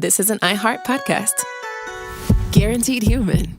this is an iHeart podcast. Guaranteed human.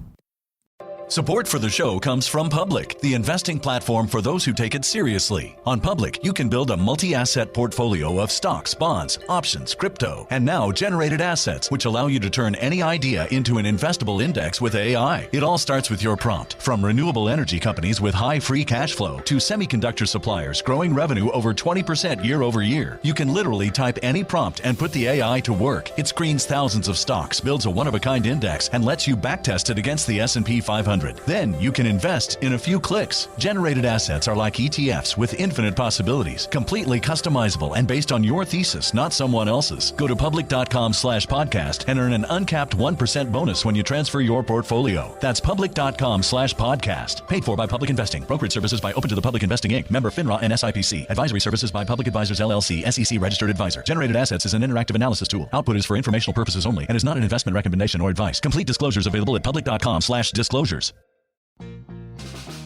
Support for the show comes from Public, the investing platform for those who take it seriously. On Public, you can build a multi-asset portfolio of stocks, bonds, options, crypto, and now generated assets, which allow you to turn any idea into an investable index with AI. It all starts with your prompt. From renewable energy companies with high free cash flow to semiconductor suppliers growing revenue over 20% year over year, you can literally type any prompt and put the AI to work. It screens thousands of stocks, builds a one-of-a-kind index, and lets you backtest it against the S&P 500. Then you can invest in a few clicks. Generated assets are like ETFs with infinite possibilities, completely customizable and based on your thesis, not someone else's. Go to public.com/podcast and earn an uncapped 1% bonus when you transfer your portfolio. That's public.com/podcast. Paid for by Public Investing. Brokerage services by Open to the Public Investing Inc. Member FINRA and SIPC. Advisory services by Public Advisors LLC, SEC registered advisor. Generated assets is an interactive analysis tool. Output is for informational purposes only and is not an investment recommendation or advice. Complete disclosures available at public.com/disclosures.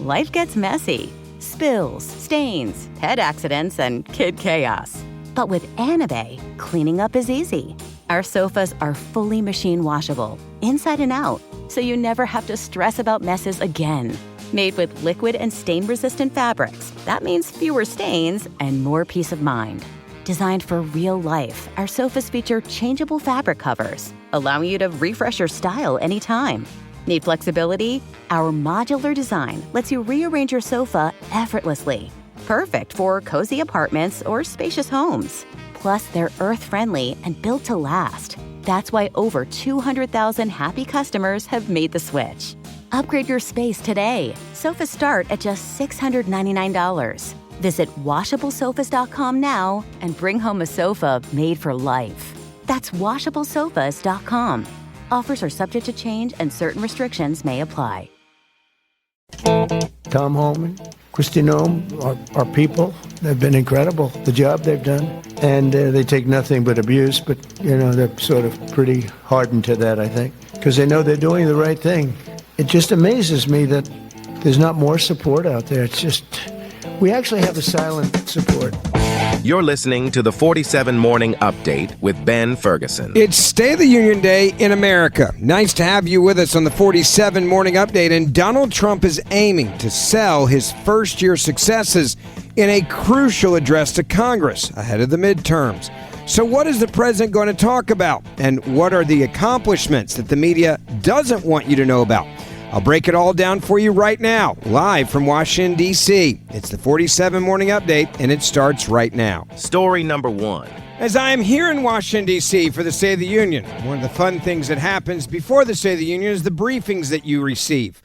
Life gets messy. Spills, stains, pet accidents, and kid chaos. But with Anabay, cleaning up is easy. Our sofas are fully machine washable, inside and out, so you never have to stress about messes again. Made with liquid and stain-resistant fabrics, that means fewer stains and more peace of mind. Designed for real life, our sofas feature changeable fabric covers, allowing you to refresh your style anytime. Need flexibility? Our modular design lets you rearrange your sofa effortlessly. Perfect for cozy apartments or spacious homes. Plus, they're earth-friendly and built to last. That's why over 200,000 happy customers have made the switch. Upgrade your space today. Sofas start at just $699. Visit washablesofas.com now and bring home a sofa made for life. That's washablesofas.com. Offers are subject to change and certain restrictions may apply. Tom Holman, Kristi Noem, our people, they've been incredible, the job they've done. And they take nothing but abuse, but, they're sort of pretty hardened to that, I think, because they know they're doing the right thing. It just amazes me that there's not more support out there. It's just, we actually have a silent support. You're listening to the 47 Morning Update with Ben Ferguson. It's State of the Union Day in America. Nice to have you with us on the 47 Morning Update. And Donald Trump is aiming to sell his first-year successes in a crucial address to Congress ahead of the midterms. So what is the president going to talk about? And what are the accomplishments that the media doesn't want you to know about? I'll break it all down for you right now, live from Washington, D.C. It's the 47 Morning Update, and it starts right now. Story number one. As I am here in Washington, D.C. for the State of the Union, one of the fun things that happens before the State of the Union is the briefings that you receive.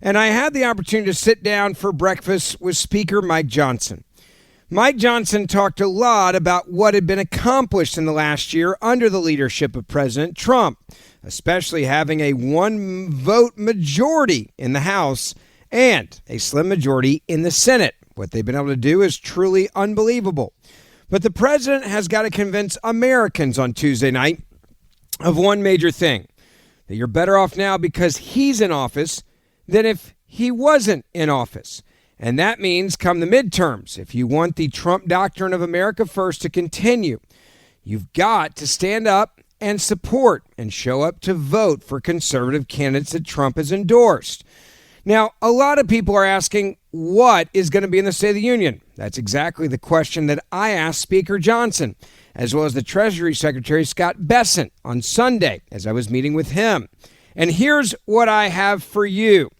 And I had the opportunity to sit down for breakfast with Speaker Mike Johnson. Mike Johnson talked a lot about what had been accomplished in the last year under the leadership of President Trump, especially having a one-vote majority in the House and a slim majority in the Senate. What they've been able to do is truly unbelievable. But the president has got to convince Americans on Tuesday night of one major thing, that you're better off now because he's in office than if he wasn't in office. And that means come the midterms, if you want the Trump doctrine of America first to continue, you've got to stand up and support and show up to vote for conservative candidates that Trump has endorsed. Now, a lot of people are asking, what is going to be in the State of the Union? That's exactly the question that I asked Speaker Johnson, as well as the Treasury Secretary Scott Bessent on Sunday as I was meeting with him. And here's what I have for you.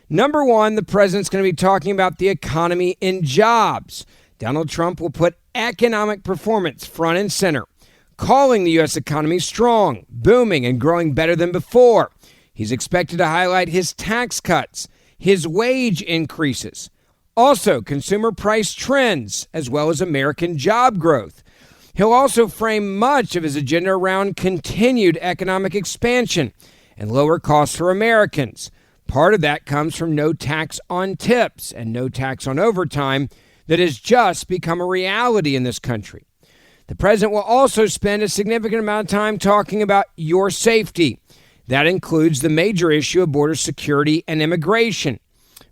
Number one, the president's going to be talking about the economy and jobs. Donald Trump will put economic performance front and center, calling the U.S. economy strong, booming, and growing better than before. He's expected to highlight his tax cuts, his wage increases, also consumer price trends, as well as American job growth. He'll also frame much of his agenda around continued economic expansion and lower costs for Americans. Part of that comes from no tax on tips and no tax on overtime that has just become a reality in this country. The president will also spend a significant amount of time talking about your safety. That includes the major issue of border security and immigration.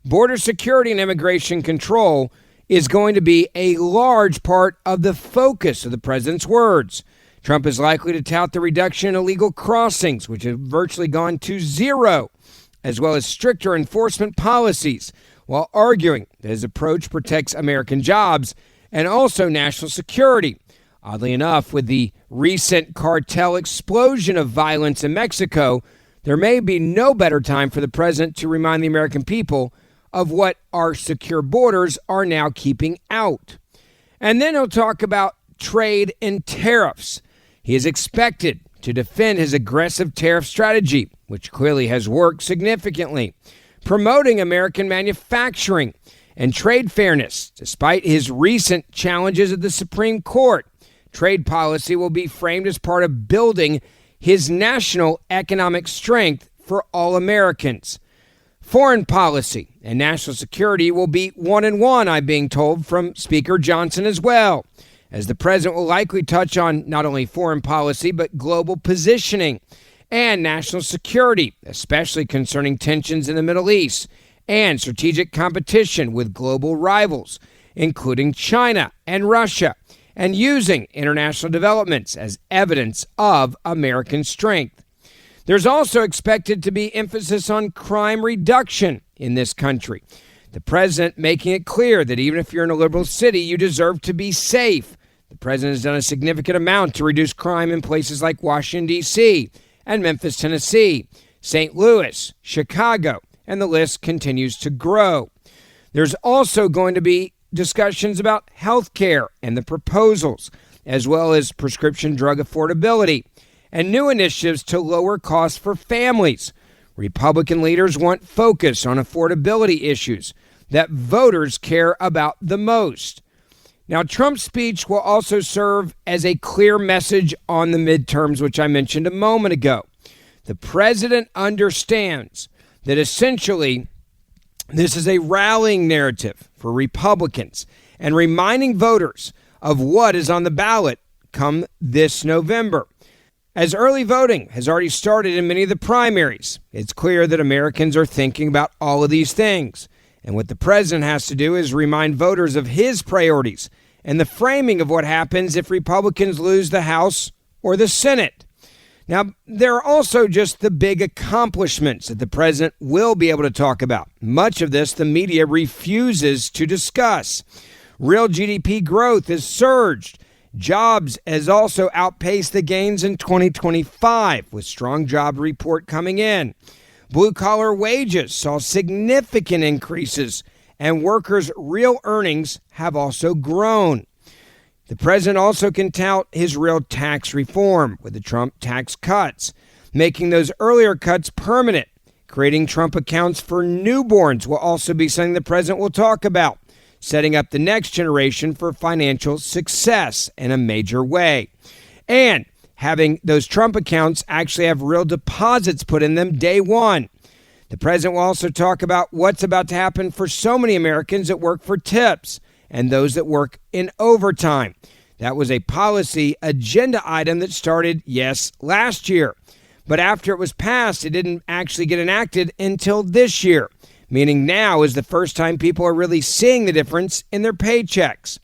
Border security and immigration control is going to be a large part of the focus of the president's words. Trump is likely to tout the reduction in illegal crossings, which have virtually gone to zero, as well as stricter enforcement policies, while arguing that his approach protects American jobs and also national security. Oddly enough, with the recent cartel explosion of violence in Mexico, there may be no better time for the president to remind the American people of what our secure borders are now keeping out. And then he'll talk about trade and tariffs. He is expected to defend his aggressive tariff strategy, which clearly has worked significantly, promoting American manufacturing and trade fairness. Despite his recent challenges at the Supreme Court, trade policy will be framed as part of building his national economic strength for all Americans. Foreign policy and national security will be one and one, I'm being told from Speaker Johnson as well, as the president will likely touch on not only foreign policy, but global positioning and national security, especially concerning tensions in the Middle East and strategic competition with global rivals, including China and Russia, and using international developments as evidence of American strength. There's also expected to be emphasis on crime reduction in this country. The president making it clear that even if you're in a liberal city, you deserve to be safe. The president has done a significant amount to reduce crime in places like Washington, D.C., and Memphis, Tennessee, St. Louis, Chicago, and the list continues to grow. There's also going to be discussions about health care and the proposals, as well as prescription drug affordability and new initiatives to lower costs for families. Republican leaders want focus on affordability issues that voters care about the most. Now, Trump's speech will also serve as a clear message on the midterms, which I mentioned a moment ago. The president understands that essentially this is a rallying narrative for Republicans and reminding voters of what is on the ballot come this November. As early voting has already started in many of the primaries, it's clear that Americans are thinking about all of these things. And what the president has to do is remind voters of his priorities and the framing of what happens if Republicans lose the House or the Senate. Now, there are also just the big accomplishments that the president will be able to talk about. Much of this the media refuses to discuss. Real GDP growth has surged. Jobs has also outpaced the gains in 2025, with strong job report coming in. Blue-collar wages saw significant increases, and workers' real earnings have also grown. The president also can tout his real tax reform with the Trump tax cuts, making those earlier cuts permanent. Creating Trump accounts for newborns will also be something the president will talk about, setting up the next generation for financial success in a major way. And having those Trump accounts actually have real deposits put in them day one. The president will also talk about what's about to happen for so many Americans that work for tips and those that work in overtime. That was a policy agenda item that started, yes, last year. But after it was passed, it didn't actually get enacted until this year, meaning now is the first time people are really seeing the difference in their paychecks.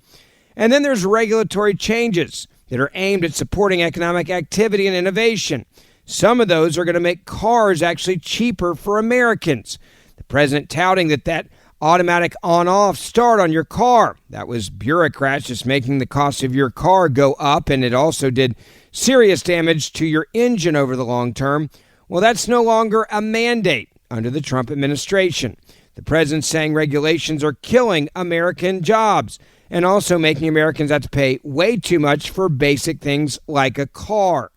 And then there's regulatory changes that are aimed at supporting economic activity and innovation. Some of those are going to make cars actually cheaper for Americans. The president touting that automatic on-off start on your car. That was bureaucrats just making the cost of your car go up, and it also did serious damage to your engine over the long term. Well, that's no longer a mandate under the Trump administration. The president's saying regulations are killing American jobs and also making Americans have to pay way too much for basic things like a car.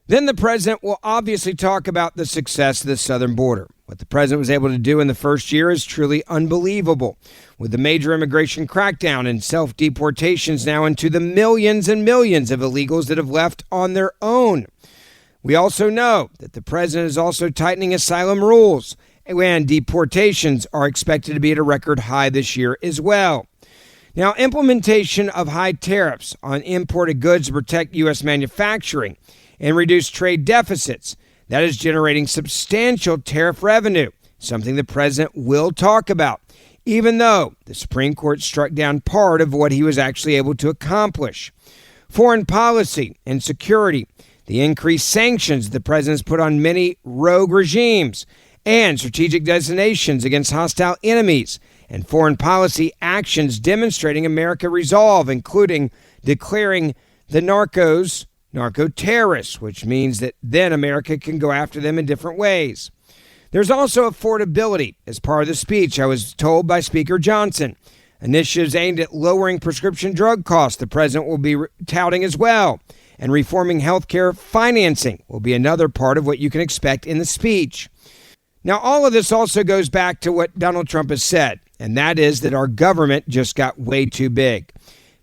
Then the president will obviously talk about the success of the southern border. What the president was able to do in the first year is truly unbelievable, with the major immigration crackdown and self-deportations now into the millions and millions of illegals that have left on their own. We also know that the president is also tightening asylum rules, and deportations are expected to be at a record high this year as well. Now, implementation of high tariffs on imported goods to protect U.S. manufacturing and reduce trade deficits, that is generating substantial tariff revenue, something the president will talk about, even though the Supreme Court struck down part of what he was actually able to accomplish. Foreign policy and security, the increased sanctions the president's put on many rogue regimes, and strategic designations against hostile enemies, and foreign policy actions demonstrating American resolve, including declaring the narco-terrorists, which means that then America can go after them in different ways. There's also affordability as part of the speech, I was told by Speaker Johnson. Initiatives aimed at lowering prescription drug costs the president will be touting as well. And reforming healthcare financing will be another part of what you can expect in the speech. Now, all of this also goes back to what Donald Trump has said, and that is that our government just got way too big.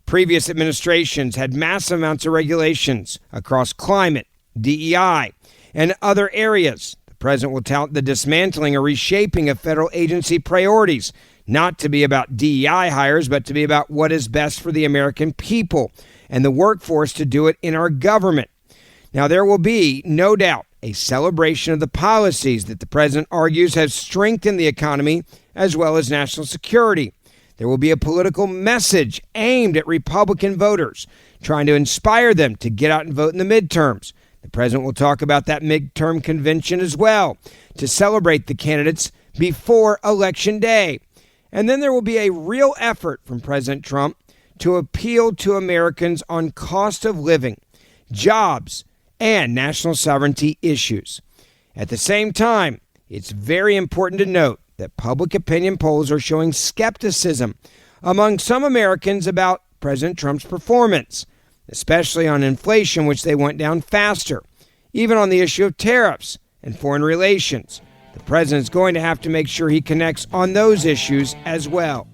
Previous administrations had massive amounts of regulations across climate, DEI, and other areas. The president will tout the dismantling or reshaping of federal agency priorities, not to be about DEI hires, but to be about what is best for the American people and the workforce to do it in our government. Now, there will be, no doubt, a celebration of the policies that the president argues have strengthened the economy as well as national security. There will be a political message aimed at Republican voters, trying to inspire them to get out and vote in the midterms. The president will talk about that midterm convention as well, to celebrate the candidates before Election Day. And then there will be a real effort from President Trump to appeal to Americans on cost of living, jobs, and national sovereignty issues. At the same time, it's very important to note that public opinion polls are showing skepticism among some Americans about President Trump's performance, especially on inflation, which they want down faster, even on the issue of tariffs and foreign relations. The president's going to have to make sure he connects on those issues as well.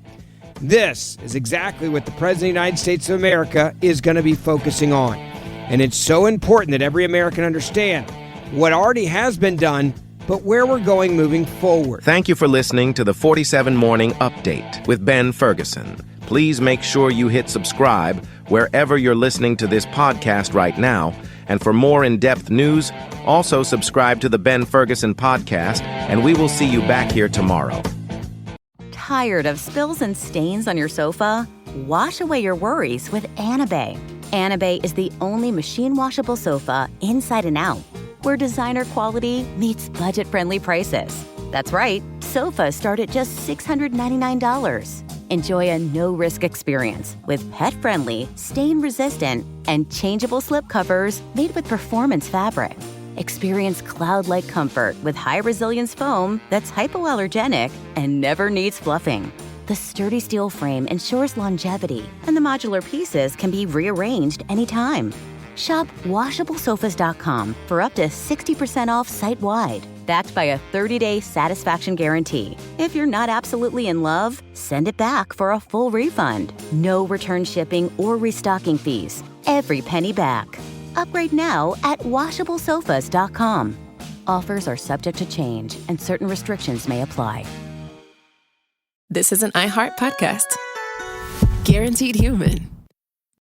This is exactly what the President of the United States of America is going to be focusing on. And it's so important that every American understand what already has been done, but where we're going moving forward. Thank you for listening to the 47 Morning Update with Ben Ferguson. Please make sure you hit subscribe wherever you're listening to this podcast right now. And for more in-depth news, also subscribe to the Ben Ferguson Podcast, and we will see you back here tomorrow. Tired of spills and stains on your sofa? Wash away your worries with Anabay. Anabay is the only machine-washable sofa inside and out, where designer quality meets budget-friendly prices. That's right, sofas start at just $699. Enjoy a no-risk experience with pet-friendly, stain-resistant, and changeable slip covers made with performance fabric. Experience cloud-like comfort with high-resilience foam that's hypoallergenic and never needs fluffing. The sturdy steel frame ensures longevity, and the modular pieces can be rearranged anytime. Shop WashableSofas.com for up to 60% off site-wide, backed by a 30-day satisfaction guarantee. If you're not absolutely in love, send it back for a full refund. No return shipping or restocking fees. Every penny back. Upgrade now at WashableSofas.com. Offers are subject to change, and certain restrictions may apply. This is an iHeart podcast. Guaranteed human.